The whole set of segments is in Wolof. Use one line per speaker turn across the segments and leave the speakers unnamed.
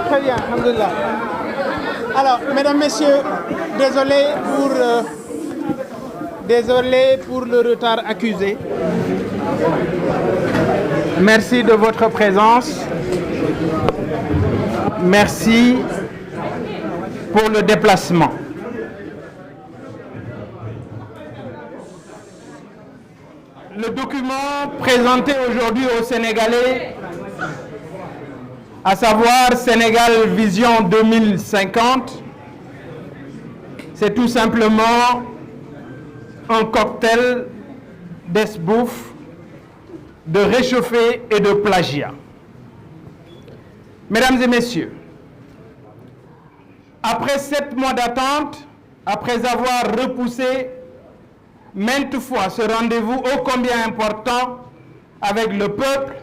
Très bien, alhamdoulilah. Alors, mesdames, messieurs, désolé pour le retard accusé. Merci de votre présence. Merci pour le déplacement. Le document présenté aujourd'hui aux Sénégalais, à savoir Sénégal Vision 2050, c'est tout simplement un cocktail d'esbrouffe, de réchauffé et de plagiat. Mesdames et messieurs, après 7 mois d'attente, après avoir repoussé maintes fois ce rendez-vous ô combien important avec le peuple,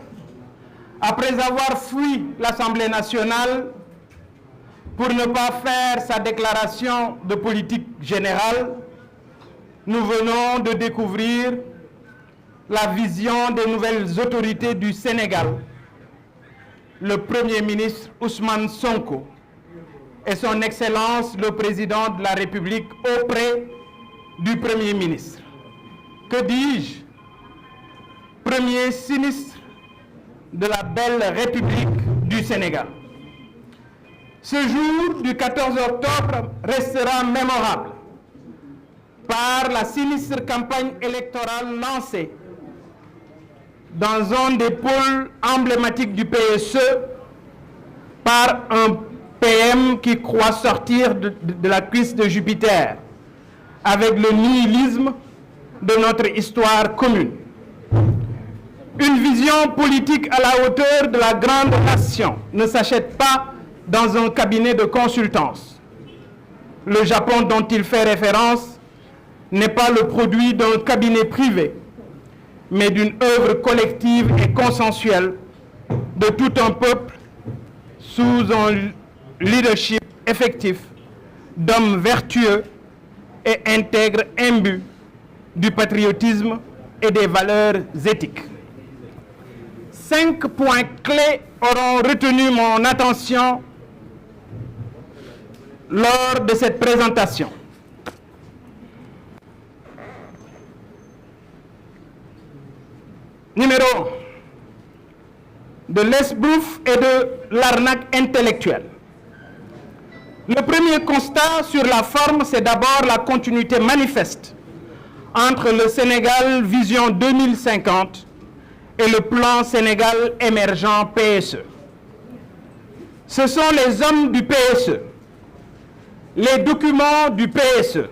après avoir fui l'Assemblée nationale pour ne pas faire sa déclaration de politique générale, nous venons de découvrir la vision des nouvelles autorités du Sénégal, le Premier ministre Ousmane Sonko et son Excellence le Président de la République auprès du Premier ministre. Que dis-je? Premier sinistre de la belle République du Sénégal. Ce jour du 14 octobre restera mémorable par la sinistre campagne électorale lancée dans un des pôles emblématiques du PSE par un PM qui croit sortir de la cuisse de Jupiter avec le nihilisme de notre histoire commune. Une vision politique à la hauteur de la grande nation ne s'achète pas dans un cabinet de consultance. Le Japon dont il fait référence n'est pas le produit d'un cabinet privé, mais d'une œuvre collective et consensuelle de tout un peuple sous un leadership effectif d'hommes vertueux et intègres imbus du patriotisme et des valeurs éthiques. 5 points clés auront retenu mon attention lors de cette présentation. Numéro 1, de l'esbrouffe et de l'arnaque intellectuelle. Le premier constat sur la forme, c'est d'abord la continuité manifeste entre le Sénégal Vision 2050 et le plan Sénégal émergent PSE. Ce sont les hommes du PSE, les documents du PSE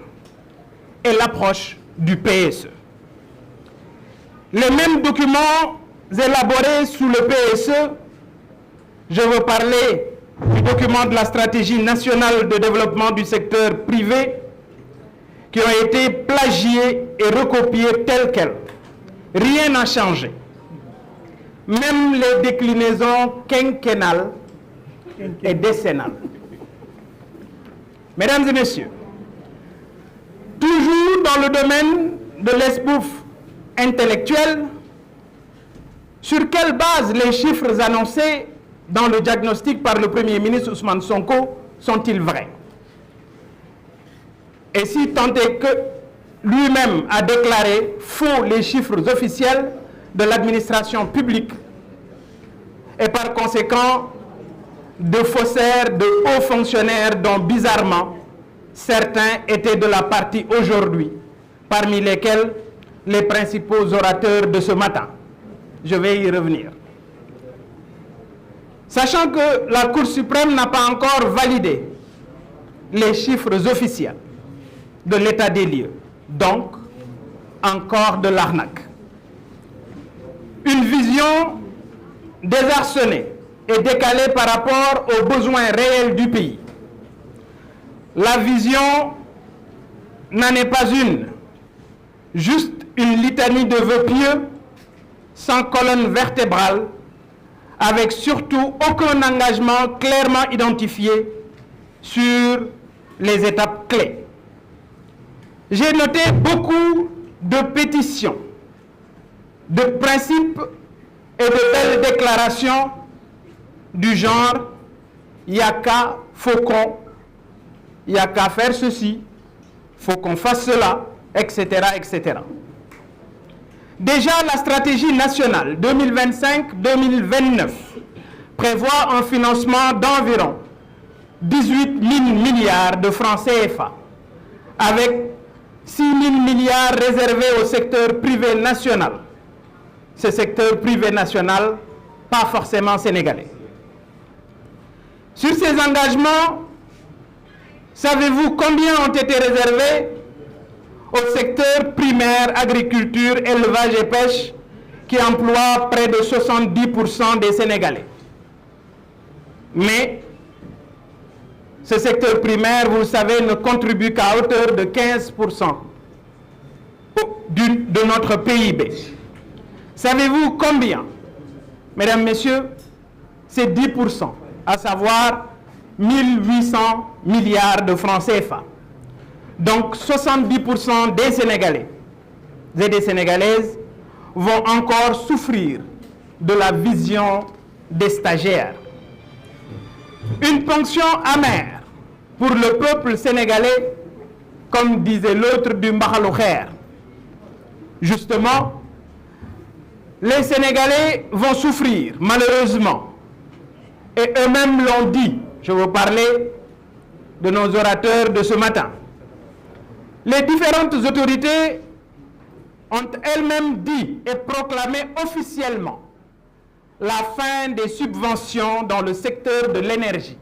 et l'approche du PSE. Les mêmes documents élaborés sous le PSE, je veux parler du document de la stratégie nationale de développement du secteur privé, qui ont été plagiés et recopiés tels quels. Rien n'a changé. Même les déclinaisons quinquennales et décennales. Mesdames et messieurs, toujours dans le domaine de l'esbrouffe intellectuelle, sur quelle base les chiffres annoncés dans le diagnostic par le Premier ministre Ousmane Sonko sont-ils vrais? Et si tant est que lui-même a déclaré faux les chiffres officiels de l'administration publique et par conséquent de faussaires, de hauts fonctionnaires dont bizarrement certains étaient de la partie aujourd'hui, parmi lesquels les principaux orateurs de ce matin. Je vais y revenir. Sachant que la Cour suprême n'a pas encore validé les chiffres officiels de l'état des lieux, donc encore de l'arnaque. Une vision désarçonnée et décalée par rapport aux besoins réels du pays. La vision n'en est pas une, juste une litanie de vœux pieux sans colonne vertébrale, avec surtout aucun engagement clairement identifié sur les étapes clés. J'ai noté beaucoup de pétitions, de principes et de belles déclarations du genre il n'y a qu'à, il n'y a qu'à faire ceci, faut qu'on fasse cela, etc., etc. Déjà, la stratégie nationale 2025-2029 prévoit un financement d'environ 18 000 milliards de francs CFA, avec 6 000 milliards réservés au secteur privé national. Ce secteur privé national, pas forcément sénégalais. Sur ces engagements, savez-vous combien ont été réservés au secteur primaire, agriculture, élevage et pêche, qui emploie près de 70% des Sénégalais? Mais ce secteur primaire, vous le savez, ne contribue qu'à hauteur de 15% de notre PIB. Savez-vous combien? Mesdames, Messieurs, c'est 10%, à savoir 1800 milliards de francs CFA. Donc 70% des Sénégalais et des Sénégalaises vont encore souffrir de la vision des stagiaires. Une ponction amère pour le peuple sénégalais, comme disait l'autre du Mbahalouher. Justement, les Sénégalais vont souffrir, malheureusement. Et eux-mêmes l'ont dit. Je veux parler de nos orateurs de ce matin. Les différentes autorités ont elles-mêmes dit et proclamé officiellement la fin des subventions dans le secteur de l'énergie.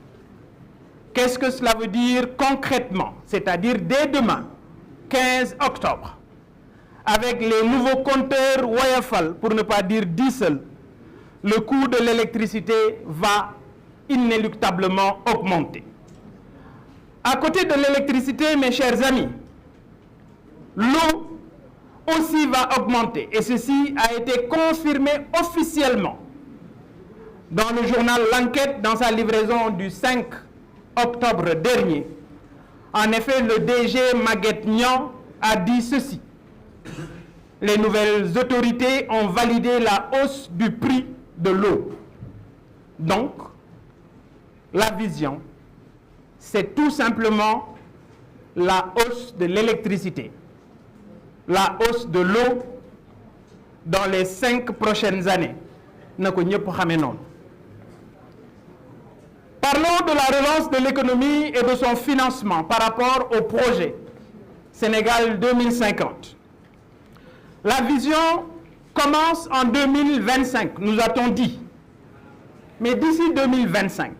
Qu'est-ce que cela veut dire concrètement? C'est-à-dire dès demain, 15 octobre, avec les nouveaux compteurs Woyofal, pour ne pas dire Diesel, le coût de l'électricité va inéluctablement augmenter. À côté de l'électricité, mes chers amis, l'eau aussi va augmenter. Et ceci a été confirmé officiellement dans le journal L'Enquête, dans sa livraison du 5 octobre dernier. En effet, le DG Maguette Niang a dit ceci. Les nouvelles autorités ont validé la hausse du prix de l'eau. Donc, la vision, c'est tout simplement la hausse de l'électricité, la hausse de l'eau dans les 5 prochaines années. Parlons de la relance de l'économie et de son financement par rapport au projet Sénégal 2050. La vision commence en 2025, nous a-t-on dit. Mais d'ici 2025,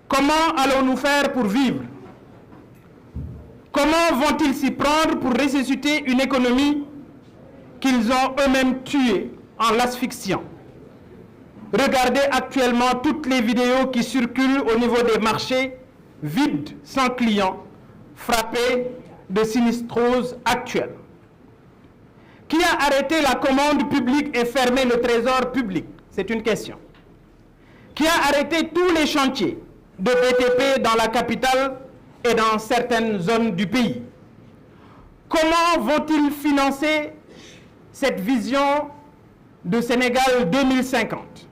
comment allons-nous faire pour vivre? Comment vont-ils s'y prendre pour ressusciter une économie qu'ils ont eux-mêmes tuée en l'asphyxiant? Regardez actuellement toutes les vidéos qui circulent au niveau des marchés vides, sans clients, frappés de sinistrose actuelle. Qui a arrêté la commande publique et fermé le trésor public? C'est une question. Qui a arrêté tous les chantiers de BTP dans la capitale et dans certaines zones du pays? Comment vont-ils financer cette vision de Sénégal 2050?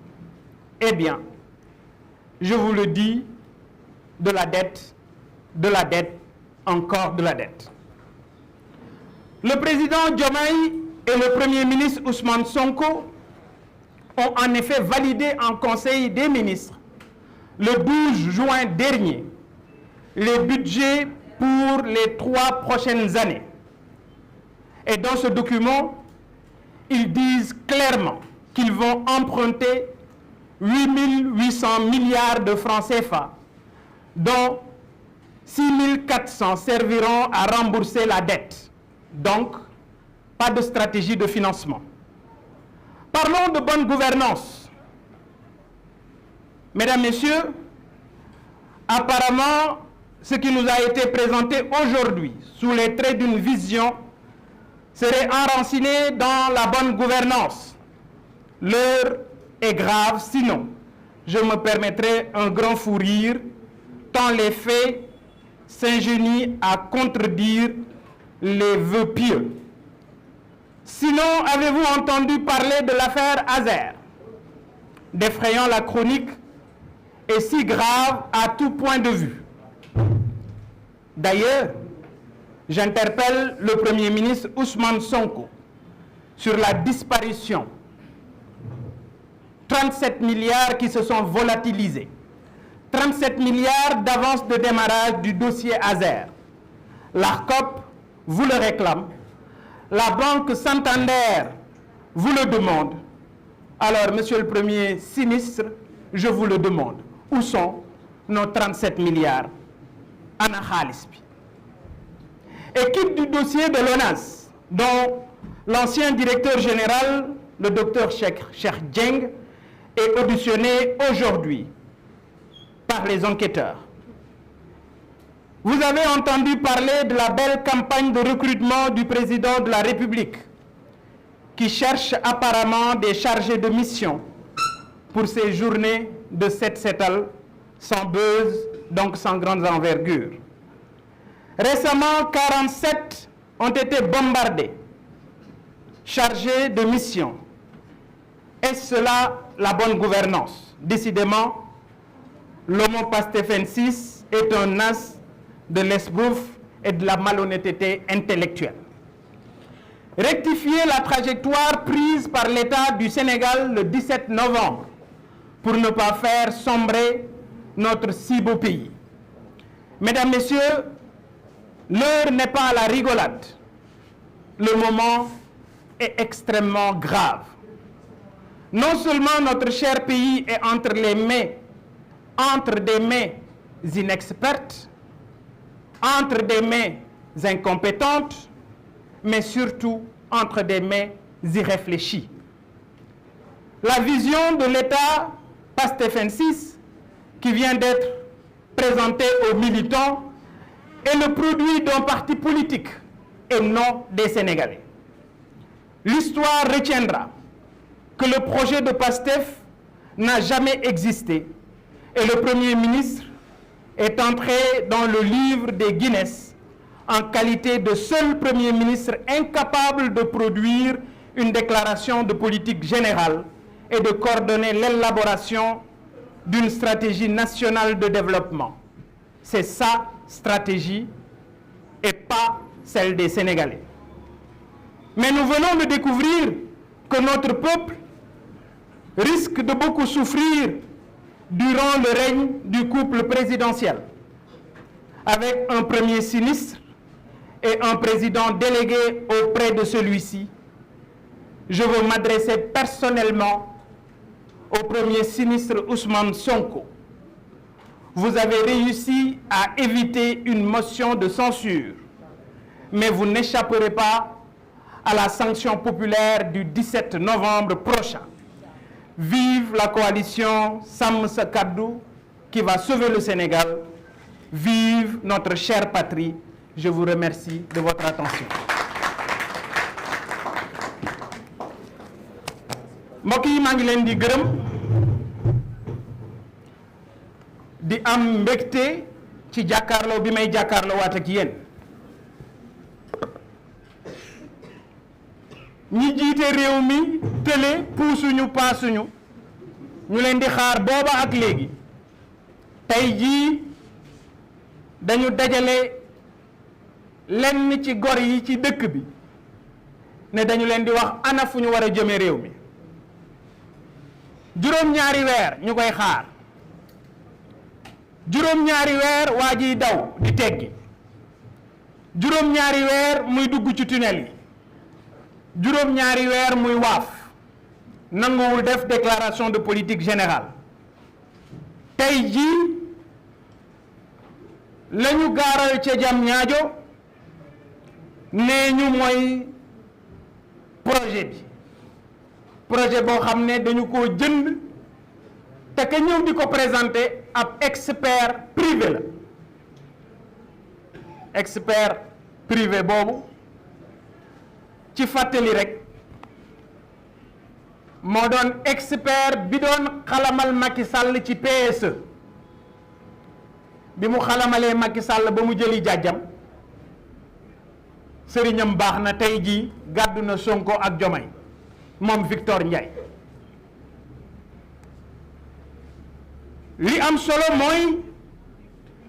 Eh bien, je vous le dis, de la dette, encore de la dette. Le président Diomaye et le Premier ministre Ousmane Sonko ont en effet validé en Conseil des ministres le 12 juin dernier les budgets pour les 3 prochaines années. Et dans ce document, ils disent clairement qu'ils vont emprunter 8 800 milliards de francs CFA, dont 6 400 serviront à rembourser la dette. Donc, pas de stratégie de financement. Parlons de bonne gouvernance. Mesdames, Messieurs, apparemment, ce qui nous a été présenté aujourd'hui, sous les traits d'une vision, serait enraciné dans la bonne gouvernance. L'heure est grave, sinon, je me permettrai un grand fou rire, tant les faits s'ingénient à contredire les vœux pieux. Sinon, avez-vous entendu parler de l'affaire Azer, défrayant la chronique est si grave à tout point de vue. D'ailleurs, j'interpelle le Premier ministre Ousmane Sonko sur la disparition. 37 milliards qui se sont volatilisés. 37 milliards d'avance de démarrage du dossier Azer. L'ARCOP vous le réclame. La Banque Santander vous le demande. Alors, Monsieur le Premier ministre, je vous le demande. Où sont nos 37 milliards? Ana xaalis bi. Équipe du dossier de l'ONAS, dont l'ancien directeur général, le docteur Cheikh Dieng, est auditionné aujourd'hui par les enquêteurs. Vous avez entendu parler de la belle campagne de recrutement du président de la République, qui cherche apparemment des chargés de mission pour ces journées de set-setal sans buzz, donc sans grande envergure. Récemment, 47 ont été bombardés, chargés de mission. Est-ce cela la bonne gouvernance? Décidément, l'homo pastefensis est un as de l'esbrouffe et de la malhonnêteté intellectuelle. Rectifier la trajectoire prise par l'État du Sénégal le 17 novembre pour ne pas faire sombrer notre si beau pays. Mesdames, Messieurs, l'heure n'est pas à la rigolade. Le moment est extrêmement grave. Non seulement notre cher pays est entre des mains inexpertes, entre des mains incompétentes, mais surtout entre des mains irréfléchies. La vision de l'État pastefensis qui vient d'être présentée aux militants est le produit d'un parti politique et non des Sénégalais. L'histoire retiendra que le projet de PASTEF n'a jamais existé et le Premier ministre est entré dans le livre des Guinness en qualité de seul Premier ministre incapable de produire une déclaration de politique générale et de coordonner l'élaboration d'une stratégie nationale de développement. C'est sa stratégie et pas celle des Sénégalais. Mais nous venons de découvrir que notre peuple risque de beaucoup souffrir durant le règne du couple présidentiel, avec un premier sinistre et un président délégué auprès de celui-ci. Je veux m'adresser personnellement au premier sinistre Ousmane Sonko. Vous avez réussi à éviter une motion de censure, mais vous n'échapperez pas à la sanction populaire du 17 novembre prochain. Vive la coalition Sàmm Sa Kàddu qui va sauver le Sénégal. Vive notre chère patrie. Je vous remercie de votre attention. mbokk yi maa ngi leen di gërëm di am mbégte ci jàkkaarloo bi may jàkkaarloo waat ak yéen ñi jiite réew mi tële puusuñu paasuñu ñu leen di xaar booba ak léegi tey jii dañu dajale lenn ci gor yi ci dëkk bi ne dañu leen di wax ana fu ñu war a jëme réew mi juróom-ñaari weer ñu koy xaar juróom-ñaari weer waa jiy daw di teggi juróom-ñaari weer muy dugg ci tunnel yi juróom-ñaari weer muy waaf nanguwul def déclaration de politique générale tey jii la ñu gaaral ca jam ñaajo nee ñu mooy projet boo xam ne dañu koo jënd te ka ñëw di ko présenter ab expert privé la expert privé boobu ci fàttali rek moo doon expert bi doon xalamal Macky Sall ci PSE bi mu xalamalee Macky Sall ba mu jëli jàjjam sëriñam baax na tey jii gàddu na Sonko ak Diomaye moom Victor Ndiaye li am solo mooy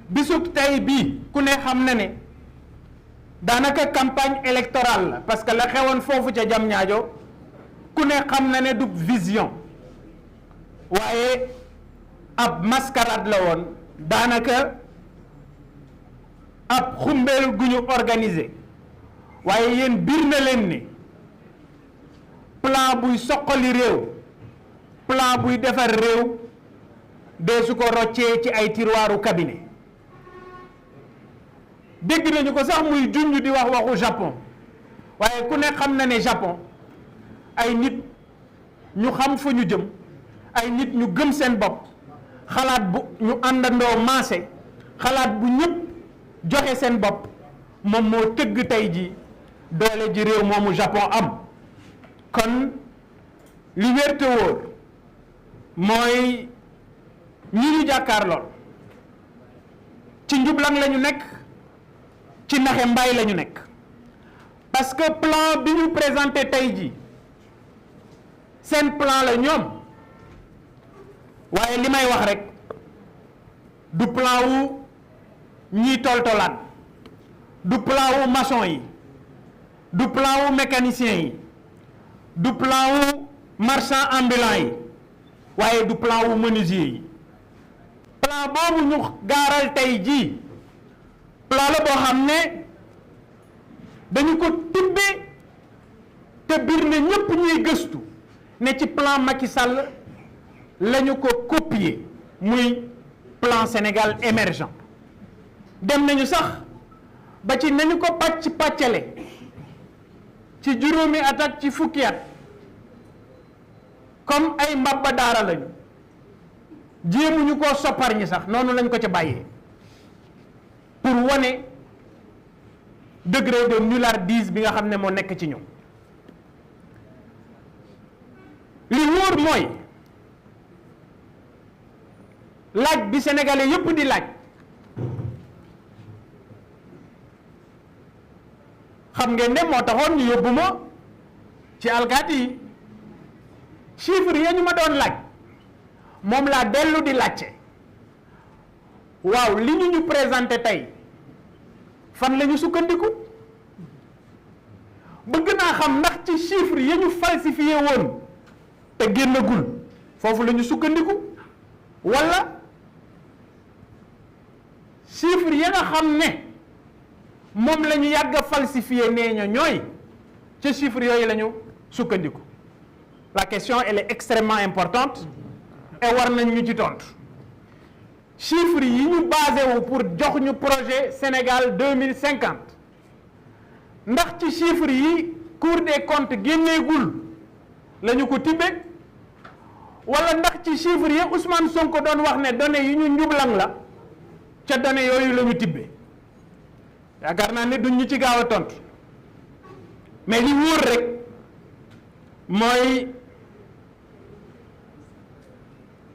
bisub tey bii ku ne xam na ne daanaka campagne électorale la parce que la xewoon foofu ca Diamniadio ku ne xam na ne du vision waaye ab mascarade la woon daanaka ab xumbeel gu ñu organisé waaye yéen biir na leen ne plan buy soqali réew plan buy defar réew dee su ko roccee ci ay tiroiru cabinet dégg nañu ko sax muy junj di wax waxu Japon waaye ku ne xam na ne Japon ay nit ñu xam fa ñu jëm ay nit ñu gëm seen bopp xalaat bu ñu àndandoo maase xalaat bu ñëpp joxe seen bopp moom moo tëgg tey ji doole ji réew moomu Japon am kon li wér te wóor mooy ñi ñu jàkkaar lool ci njublang la ñu nekk ci naxe mbaay la ñu nekk parce que plan bi ñu présenté tey ji seen plan la ñoom waaye li may wax rek du plan wu ñiy toltolaan du plan wu maçon yi du plan wu mécanicien yi du plan wu marchand ambulant yi waaye du plan wu menuisier yi plan boobu ñu gaaral tey jii plan la boo xam ne dañu ko tibbee te biir na ñépp ñuy gëstu ne ci plan Macky Sall lañu ko copier muy plan Sénégal émergent dem nañu sax ba ci nañu ko pàccale ci juróomi at ak ci fukki at comme ay mbabba daara lañu jéemuñu koo soppar ñi sax noonu lañ ko ca bàyyee pour wane degré de nullardise bi nga xam ne moo nekk ci ñoom li wóor mooy laaj bi sénégalais yépp di laaj xam ngeen ne moo taxoon ñu yóbbu ma ci alkaati yi chiffre ya ñu ma doon laaj moom laa dellu di laajte waaw li ñu présenté tey fan la ñu sukkandiku bëgg naa xam ndax ci chiffre ya ñu falsifié woon te génnagul foofu la ñu sukkandiku walla chiffre ya nga xam ne moom la ñu yàgg a falsifié nee ña ñooy ca chiffre yooyu la ñu sukkandiku la question elle est extrêmement importante et war nañ ñu ci tontu chiffres yi ñu basé wu pour jox ñu projet Sénégal 2050 ndax ci chiffres yi Cour des comptes génneegul la ñu ko tibbe wala ndax ci chiffres yi Ousmane Sonko doon wax ne données yi ñu njublang la ca données yooyu la ñu tibbe yaakaar naa ne duñ ñu ci gaaw a tontu mais li wóor rek mooy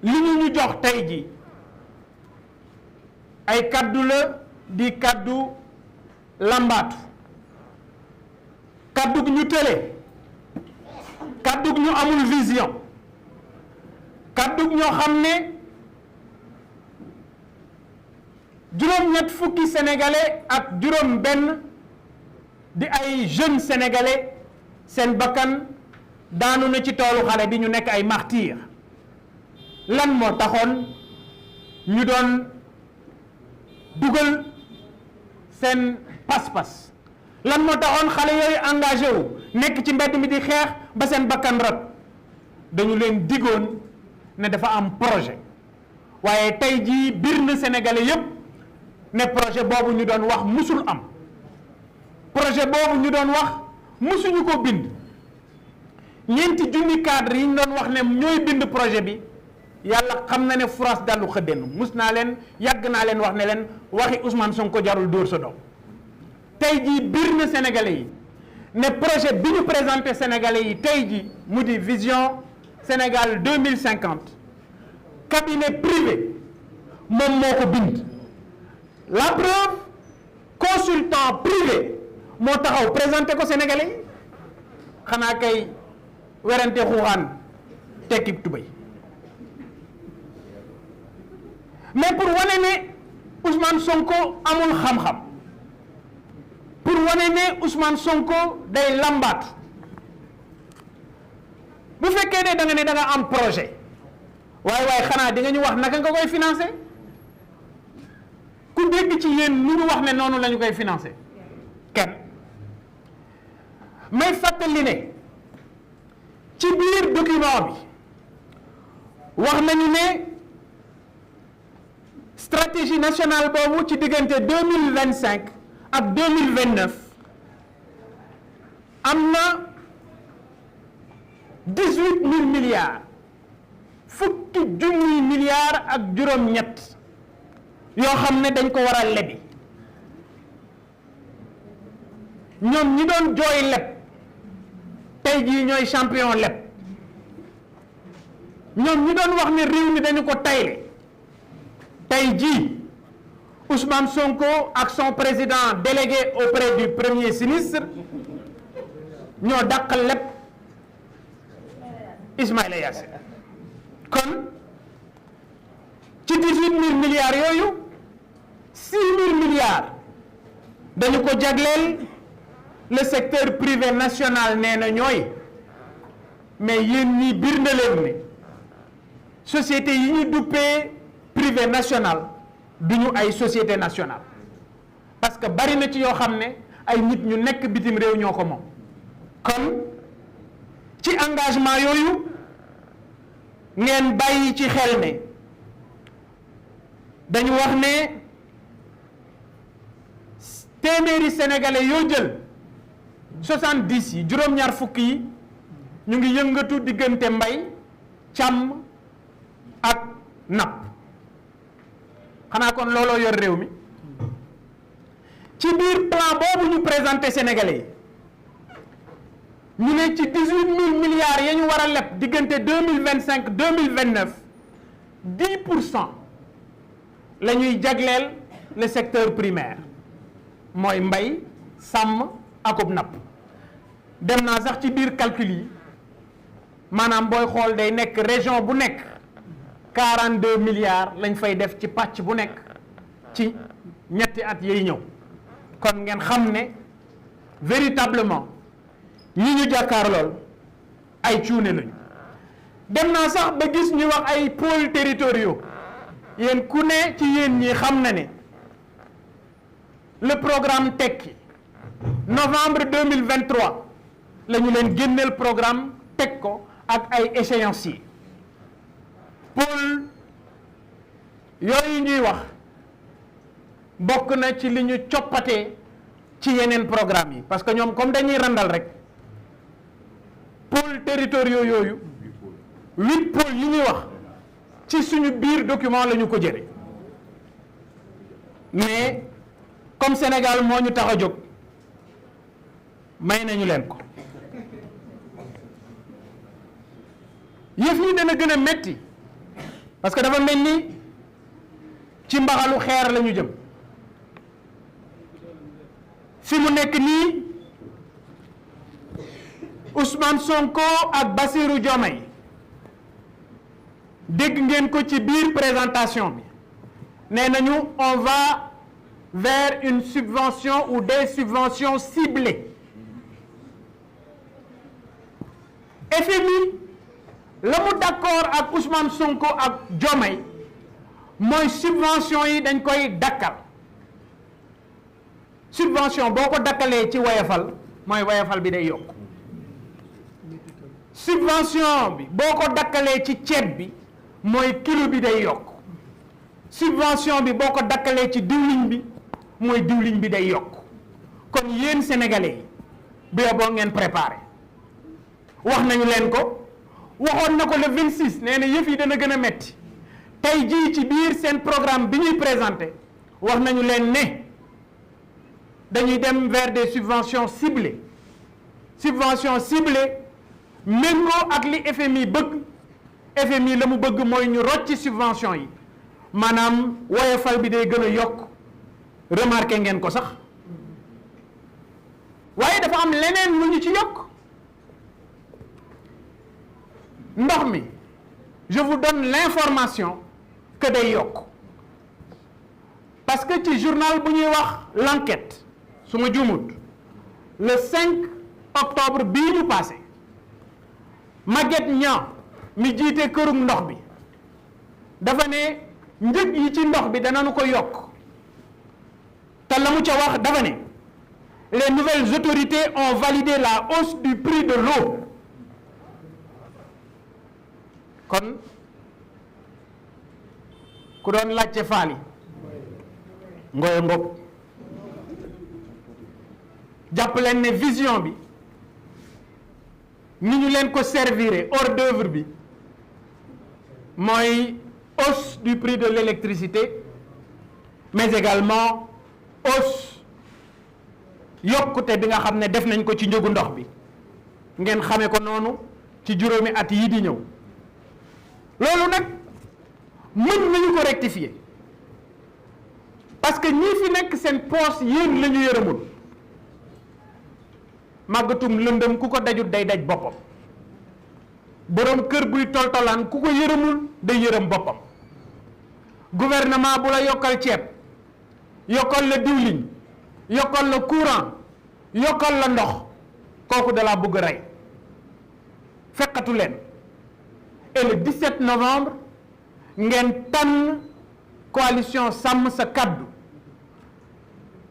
li ñu jox tey ji ay kaddu la di kaddu lambaatu kaddu ñu tële kaddu ñu amul vision kaddu ñoo xam ne juróom-ñett fukki sénégalais ak juróom benn di ay jeunes sénégalais seen bakkan daanu na ci toolu xale bi ñu nekk ay martyrs lan moo taxoon ñu doon dugal seen pas-pas lan moo taxoon xale yooyu engagé wu nekk ci mbedd mi di xeex ba seen bakkan rot dañu leen digoon ne dafa am projet waaye tey jii biir na sénégalais yépp ne projet boobu ñu doon wax musul am projet boobu ñu doon wax musuñu ko bind ñeenti junni cadre yi ñu doon wax ne ñooy bind projet bi yàlla xam na ne France dallu xëddeen mus naa leen yàgg naa leen wax ne leen waxi Ousmane Sonko jarul dóor sa doom tey jii biir na sénégalais yi ne projet bi ñu présenté sénégalais yi tey jii mu di vision Sénégal 2050 cabinet privé moom moo ko bind la preuve consultant privé moo taxaw présenté ko sénégalais yi xanaa kay werante xuuxaan tekki tubéy mais pour wane ne Ousmane Sonko amul xam-xam, pour wane ne Ousmane Sonko day lambaat. bu fekkee ne da nga am projet waaye xanaa di nga ñu wax naka nga koy financer ku dégg ci yéen lu ñu wax ne noonu la ñu koy financer kenn. may fàttali ne ci biir document bi wax nañu ne stratégie nationale boobu ci diggante 2025 ak 2029 am na 18 000 milliards fukki junniy milliards ak juróom-ñett yoo xam ne dañ ko war a lebi. ñoom ñi doon jooy leb tey jii ñooy champion leb. ñoom ñi doon wax ne réew mi dañu ko tayle tey jii Ousmane Sonko ak son président délégué auprès du premier ministre ñoo dàq leb Ismaïla Yassine. kon ci 18 000 milliards yooyu 6 000 milliards dañu ko jagleel le secteur privé national nee na ñooy mais yéen ñii biir na leen ne société yi ñu duppee privé national duñu ay société nationale parce que bari na ci yoo xam ne ay nit ñu nekk bitim réew ñoo ko moom. kon ci engagement yooyu ngeen bàyyi ci xel ne dañu wax ne téeméeri sénégalais yoo jël 70 yi juróom-ñaar fukk yi ñu ngi yëngatu diggante mbay càmm ak napp xanaa kon looloo yor réew mi. ci biir plan boobu ñu présenté sénégalais yi ñu ne ci 18 000 milliards ya ñu war a leb diggante 2025 2029 10% la ñuy jagleel le secteur primaire mooy mbay sàmm akub napp. dem naa sax ci biir calcul yi maanaam booy xool day nekk région bu nekk 42 milliards lañ fay def ci pàcc bu nekk ci ñetti at yiy ñëw. kon ngeen xam ne véritablement ñi ñu jàkkaar lool ay cuune lañu. dem naa sax ba gis ñu wax ay pôles territoriaux yéen ku ne ci yéen ñi xam na ne le programme Tekki novembre 2023 la ñu leen génneel programme teg ko ak ay échéanciers pôle yooyu ñuy wax bokk na ci li ñu coppatee ci yeneen programme yi parce que ñoom comme dañuy randal rek pôles territoriaux yooyu 8 pôles yi ñuy wax ci suñu biir document la ñu ko jëlee mais comme Sénégal moo ñu tax a jóg may nañu leen ko. yëf yi dana gën a metti parce que dafa mel ni ci mbaxalu xeer la ñu jëm. fi mu nekk nii Ousmane Sonko ak Bassirou Diomaye dégg ngeen ko ci biir présentation bi nee nañu on va vers une subvention ou des subventions ciblées. FMI la mu d'accord ak Ousmane Sonko ak Diomaye mooy subvention yi dañ koy dakkal. subvention boo ko dakkalee ci wayafal mooy wayafal bi day yokk. subvention bi boo ko dakkalee ci ceeb bi mooy kilo bi day yokk. subvention bi boo ko dakkalee ci diwliñ bi mooy diwliñ bi day yokk. kon yéen sénégalais yi bu yoboo ngeen préparé wax nañu leen ko waxoon na ko le 26 nee na yëf yi dana gën a metti tey jii ci biir seen programme bi ñuy présenté wax nañu leen ne dañuy dem vers des subventions ciblées méngoo ak li FMI bëgg. FMI la mu bëgg mooy ñu rocci subvention yi maanaam woyofal bi day gën a yokk remarqué ngeen ko sax waaye dafa am leneen lu ñu ci yokk. ndox mi je vous donne l'information que day yokk parce que ci journal bu ñuy wax l'enquête su ma juumut le 5 octobre bii ñu passé Maguette Niang mi jiite kërug ndox bi dafa ne njëg yi ci ndox bi danañu ko yokk te la mu ca wax dafa ne les nouvelles autorités ont validé la hausse du prix de l'eau kon ku doon laajte faali ngoye ngop jàpp leen ne vision bi ni ñu leen ko servir hors d'œuvre bi mooy hausse du prix de l'électricité mais également hausse yokkute bi nga xam ne def nañ ko ci njëgu ndox bi ngeen xamee ko noonu ci juróomi at yi di ñëw loolu nag mën nañu ko rectifier parce que ñii fi nekk seen poche yéen la ñu yërëmul màggatum lëndëm ku ko dajut day daj boppam boroom kër buy toltolaan ku ko yërëmul day yërëm boppam gouvernement bu la yokkal ceeb yokkal la diwliñ yokkal la courant yokkal la ndox kooku da laa bëgg a rey fekkatu leen et le 17 novembre ngeen tànn coalition sàmm sa kàddu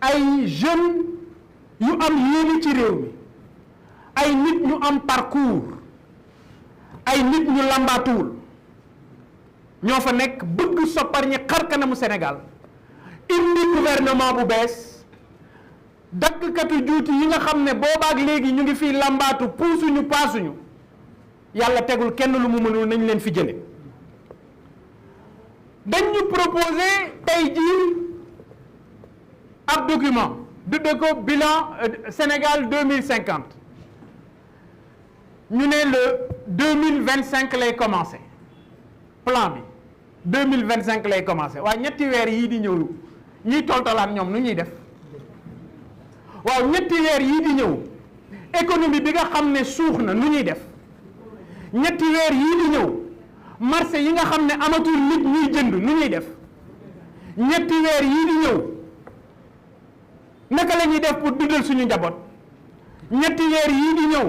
ay jeunes yu am yéene ci réew mi ay nit ñu am parcours ay nit ñu làmbaatuwul ñoo fa nekk bëgg soppar ñi xar kanamu Sénégal indi gouvernement bu bees dakkatu juuti yi nga xam ne boobaak léegi ñu ngi fii làmbaatu puusuñu paasuñu yàlla tegul kenn lu mu mënul nañ leen fi jële dañ ñu proposé tey jii ab document tudde ko bilan Sénégal 2050 ñu ne le 2025 lay commencé plan bi 2025 lay commencé waaye ñetti weer yii di ñëw ñiy toltolaan ñoom nu ñuy def waaw ñetti weer yii di ñëw économie bi nga xam ne suux na nu ñuy def ñetti weer yii di ñëw marché yi nga xam ne amatul nit ñuy jënd nu ñuy def ñetti weer yii di ñëw naka la ñuy def pour dundal suñu njaboot ñetti weer yii di ñëw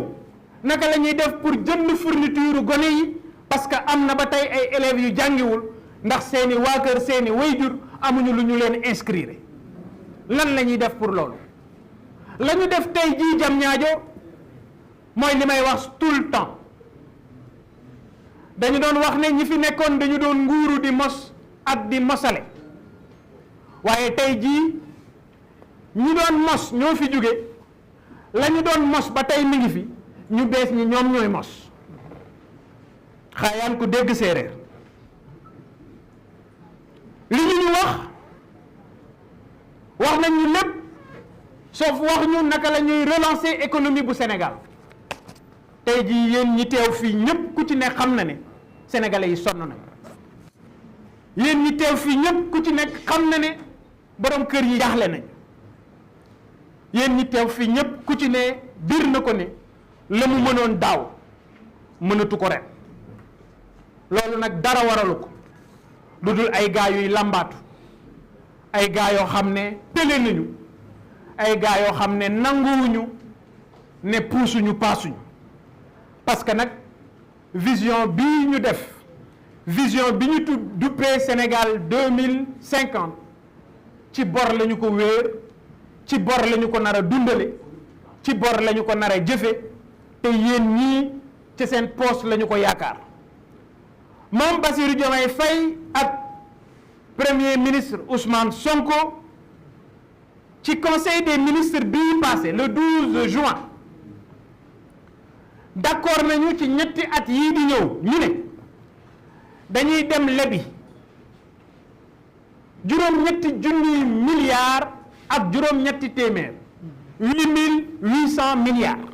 naka la ñuy def pour jënd fourniture gone yi parce que am na ba tey ay élèves yu jàngiwul ndax seeni waa kër seeni wayjur amuñu lu ñu leen inscrire lan la ñuy def pour loolu la ñu def tey jii jam ñaajo mooy li may wax tout le temps dañu doon wax ne ñi fi nekkoon dañu doon nguuru di mos ak di mosale waaye tey jii ñi doon mos ñoo fi jóge la ñu doon mos ba tey mi ngi fi ñu bees ñi ñoom ñooy mos xaayaan ku dégg séeréer li ñu wax nañ ñu lépp sauf wax ñu naka la ñuy relancer économie bu Sénégal tey jii yéen ñi teew fii ñëpp ku ci ne xam na ne sénégalais yi sonn nañ yéen ñi teew fii ñëpp ku ci nekk xam na ne borom kër yi jaaxle nañ yéen ñi teew fii ñëpp ku ci ne biir na ko ne la mu mënoon daaw mënatu ko ren loolu nag dara waralu ko lu dul ay gaa yuy làmbaatu ay gaa yoo xam ne tële nañu ay gaa yoo xam ne nanguwuñu ne puusuñu paasuñu parce que nag vision bii ñu def vision bi ñu duppee Sénégal 2050 ci bor lañu ko wéer ci bor lañu ko nar a dundale ci bor lañu ko nar a jëfe te yéen ñii ci seen poste lañu ko yaakaar moom Bassirou Diomaye Faye ak premier ministre Ousmane Sonko ci conseil des ministres bii passé le 12 juin d'accord nañu ci ñetti at yii di ñëw ñu ne dañuy dem lebi juróom-ñetti junniy milliards ak juróom-ñetti téeméer 8800 milliards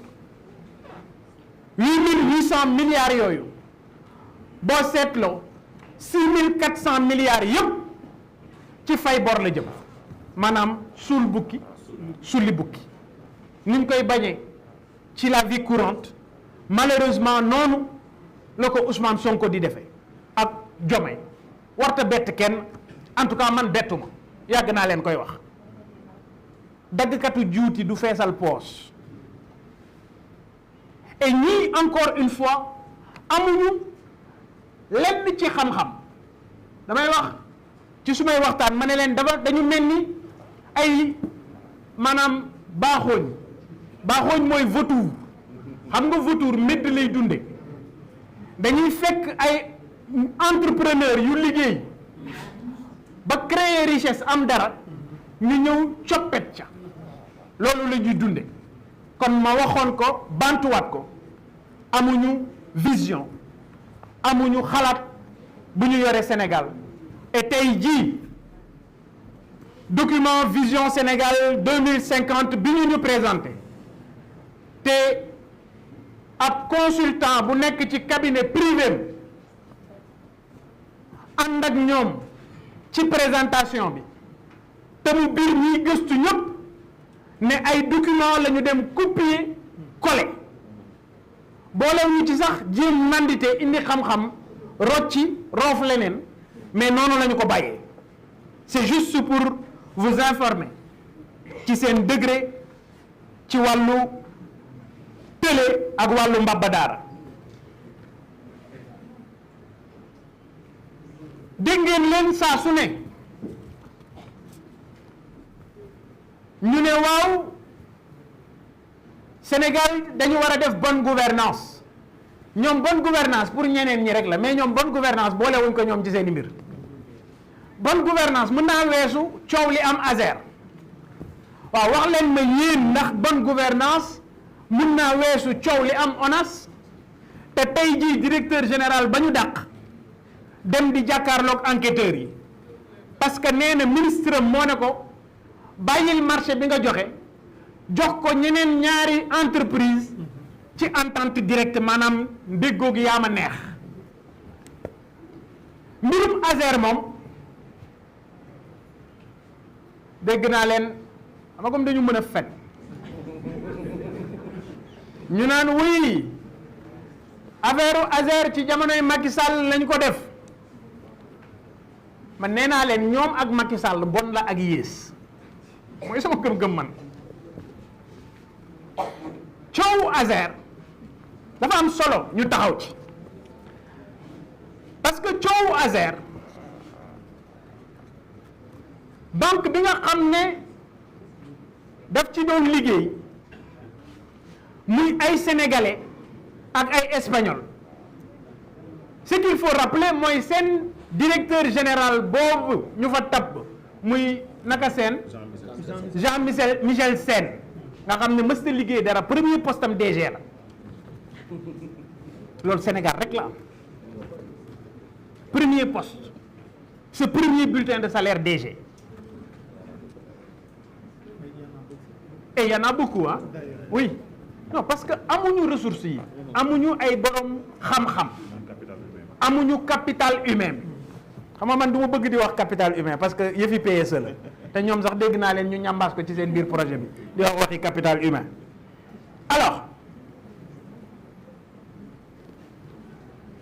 8800 milliards yooyu boo seetloo 6400 milliards yëpp ci fay bor la jëm maanaam suul bukki sulli bukki niñ koy bañee ci la vie courante malheureusement noonu la ko Ousmane Sonko di defee ak Diomaye warta bett kenn en tout cas man bettu ma yàgg naa leen koy wax daggkatu juuti du feesal poos et ñii encore une fois amuñu lenn ci xam-xam damay wax ci sumay waxtaan ma ne leen dañu mel ni ay maanaam baaxooñ mooy vautour xam nga vautour médd lay dunde dañuy fekk ay entrepreneur yu liggéey ba créer richesse am dara ñu ñëw coppet ca loolu la ñuy dunde kon ma waxoon ko bantuwaat ko amuñu vision amuñu xalaat bu ñu yore Sénégal et tey jii document vision Sénégal 2050 bi ñu présenté te ab consultant bu nekk ci cabinet privé ànd ak ñoom ci présentation bi te mu biir ñiy gëstu ñëpp ne ay document la ñu dem copier coller boolewuñu ci sax jéem nandite indi xam-xam rocci roof leneen mais noonu la ñu ko bàyyee c'est juste pour vous informer ci seen degré ci wàllu télé ak wàllu mbabba daara dégg ngeen leen saa su ne ñu ne waaw Sénégal dañu war a def bonne gouvernance ñoom bonne gouvernance pour ñeneen ñi rek la mais ñoom bonne gouvernance boolewuñ ko ñoom ci seeni mbir bonne gouvernance mën naa weesu coow li am Azer waaw wax leen ma yéen ndax bonne gouvernance mën naa weesu coow li am ONAS te tey jii directeur général ba ñu dàq dem di jàkkaarloog enquêteurs yi parce que nee na ministre am moo ne ko bàyyil marché bi nga jox ko ñeneen ñaari entreprise ci entente directe maanaam ndéggoo gi yaa ma neex mbirum Azer moom dégg naa leen ama comme dañu mën a fen ñu naan wuy affaire Azer ci jamonoy Macky Sall lañ ko def man nee naa leen ñoom ak Macky Sall bon la ak yées mooy sama gëm-gëm man coowu Azer dafa am solo ñu taxaw ci parce que coowu Azer banque bi nga xam ne daf ci doon liggéey muy ay sénégalais ak ay espagnol ce qu'il faut rappeler mooy seen directeur général boobu ñu fa tabb muy naka seen Jean-Michel Sène nga xam ne mës na liggéey dara premier poste am DG la loolu Sénégal rek la am premier poste ce premier bulletin de salaire DG et y en a beaucoup hein oui non parce que amuñu ressources yi amuñu ay borom xam-xam amuñu capital humain xam nga man du ma bëgg di wax capital humain parce que yëfi PSE la te ñoom sax dégg naa leen ñu ñambaas ko ci seen biir projet bi di wax waxi capital humain alors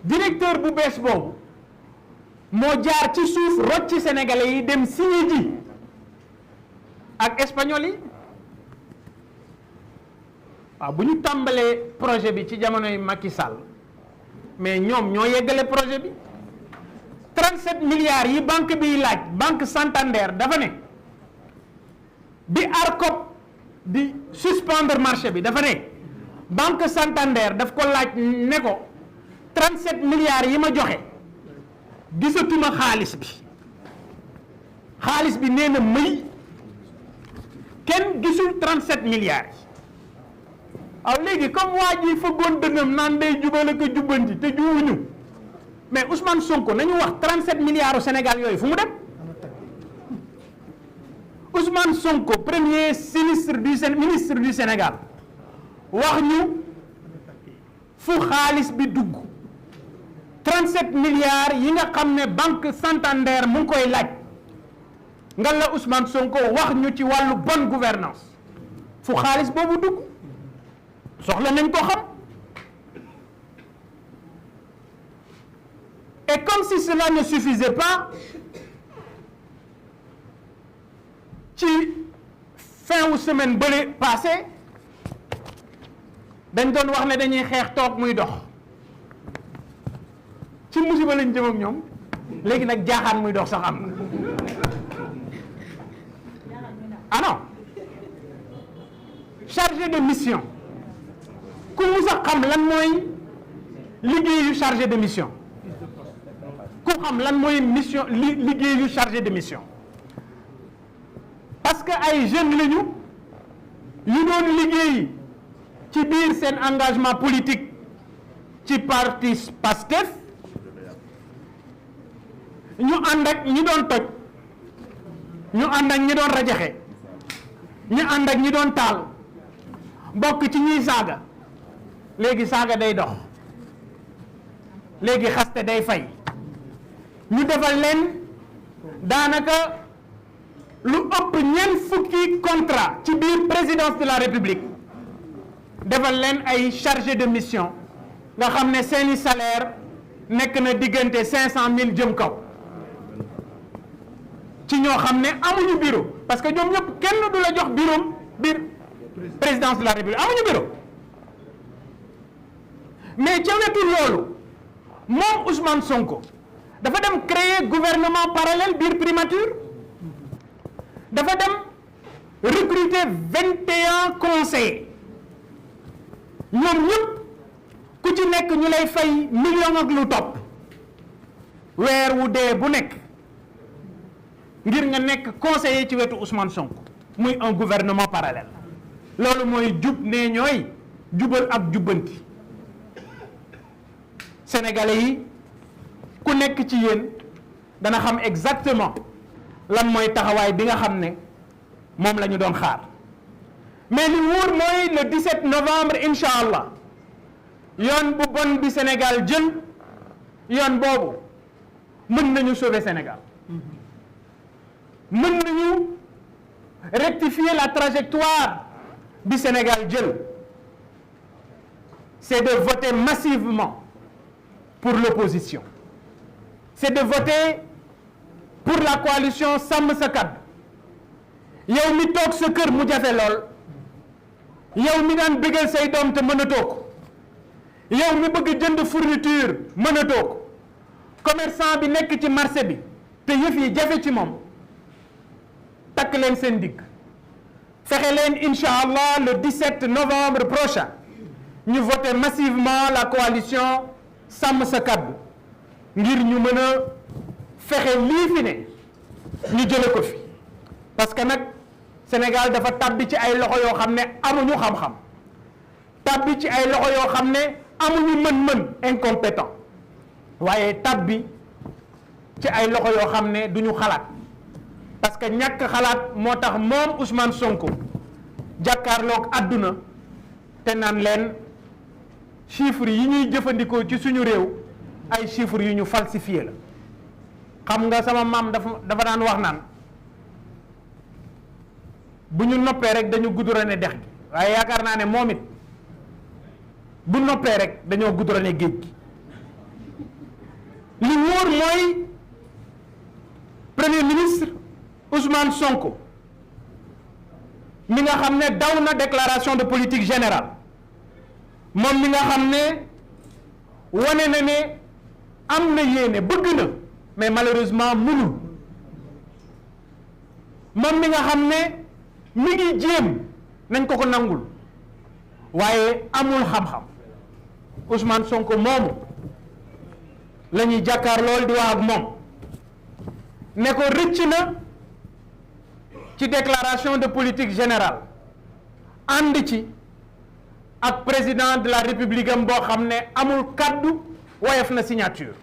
directeur bu bees boobu moo jaar ci suuf rocc ci sénégalais yi dem signé ji ak espagnol yi waaw bu ñu tàmbalee projet bi ci jamonoy Macky Sall mais ñoom ñoo yeggale projet bi 37 milliards yi banque biy laaj banque Santander dafa ne bi ARCOP di suspendre marché bi dafa ne banque Santander daf ko laaj ne ko 37 milliards yi ma joxe gisatuma xaalis bi nee na mëy kenn gisul 37 milliards yi waaw léegi comme waa ji fëggoon dënnam naan day jubale ko jubbanti te juwuñu mais Ousmane Sonko nañu wax 37 milliards au Sénégal yooyu fu mu dem Ousmane Sonko premier ministre du Sénégal wax ñu fu xaalis bi dugg 37 milliards yi nga xam ne banque Santander mu ngi koy laaj nga la Ousmane Sonko wax ñu ci wàllu bonne gouvernance fu xaalis boobu dugg soxla nañ ko xam et comme si cela ne suffisait pas fin wu semaine bële passé dañ doon wax ne dañuy xeex toog muy dox ci musiba lañ jëm ak ñoom léegi nag jaaxaan muy dox sax am na ah non chargé de mission ku mu sax xam lan mooy liggéeyu chargé de mission ku xam lan mooy mission liggéeyu chargé de mission parce que ay jeunes lañu yu doon liggéey ci biir seen engagement politique ci parti PASTEF ñu ànd ak ñi doon toj ñu ànd ak ñi doon rajaxe ñu ànd ak ñi doon taal bokk ci ñuy saaga léegi saaga day dox léegi xaste day fay ñu defal leen daanaka lu ëpp ñeent fukki contrat ci biir présidence de la république defal leen ay chargé de mission nga xam ne seeni salaire nekk na diggante 500 000 jëm kaw ci ñoo xam ne amuñu bureau parce que ñoom ñëpp kenn du la jox bureau biir présidence de la république amuñu bureau mais ca wetu loolu moom Ousmane Sonko dafa dem créer gouvernement parallèle biir primature dafa dem recruter 21 conseillers ñoom ñëpp ku ci nekk ñu lay fay million ak lu topp weer wu dee bu nekk ngir nga nekk conseiller ci wetu Ousmane Sonko muy un gouvernement parallèle loolu mooy jub ne ñooy jubal ak jubbanti sénégalais yi ku nekk ci yéen dana xam exactement lan mooy taxawaay bi nga xam ne moom la ñu doon xaar mais li wóor mooy le 17 novembre incha allah yoon bu bon bi Sénégal jël yoon boobu mën nañu sauver Sénégal mën nañu rectifier la trajectoire bi Sénégal jël c'est de voter massivement pour l'opposition c'est de voter pour la coalition Sàmm Sa Kàddu yow mi toog sa kër mu jafe lool yow mi daan bëggal say doom te mënatoo ko yow mi bëgg jënd fourniture mënatoo ko commerçant bi nekk ci marché bi te yëf yi jafe ci moom takk leen seen digg fexe leen incha allah le 17 novembre prochain ñu voter massivement la coalition Sàmm Sa Kàddu ngir ñu mën a fexe lii fi ne ñu jële ko fi parce que nag Sénégal dafa tàbbi ci ay loxo yoo xam ne amuñu xam-xam tàbbi ci ay loxo yoo xam ne amuñu mën-mën incompétent waaye tàbbi ci ay loxo yoo xam ne duñu xalaat parce que ñàkk xalaat moo tax moom Ousmane Sonko jàkkaarloog àdduna te naan leen chiffres yi ñuy jëfandikoo ci suñu réew ay chiffres yu ñu falsifié la xam nga sama maam dafa daan wax naan bu ñu noppee rek dañu gudurane dex gi waaye yaakaar naa ne moom it bu noppee rek dañoo gudurane géej gi li wóor mooy premier ministre Ousmane Sonko mi nga xam ne daw na déclaration de politique générale moom mi nga xam ne wane na ne am na yéene bëgg na mais malheureusement mënul moom mi nga xam ne mi ngi jéem nañ ko nangul waaye amul xam-xam Ousmane Sonko moomu la ñuy jàkkaar lool di wax ak moom ne ko rëcc na ci déclaration de politique générale ànd ci ak président de la république am boo xam ne amul kaddu woyof na signature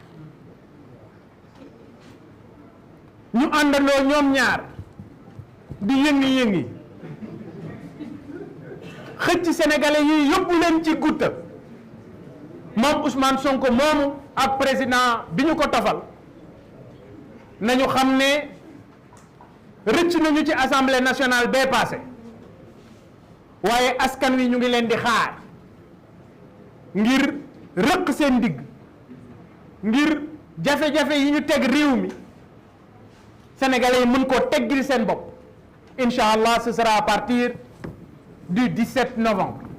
ñu àndandoo ñoom ñaar di yëngi-yëngi xëcc sénégalais yi yóbbu leen ci gutta moom Ousmane Sonko moomu ak président bi ñu ko tofal nañu xam ne rëcc nañu ci assemblée nationale bee passé waaye askan wi ñu ngi leen di xaar ngir rëq seen digg ngir jafe-jafe yi ñu teg réew mi sénégalais yi mën koo teggil seen bopp Inch'Allah, ce sera à partir du 17 novembre.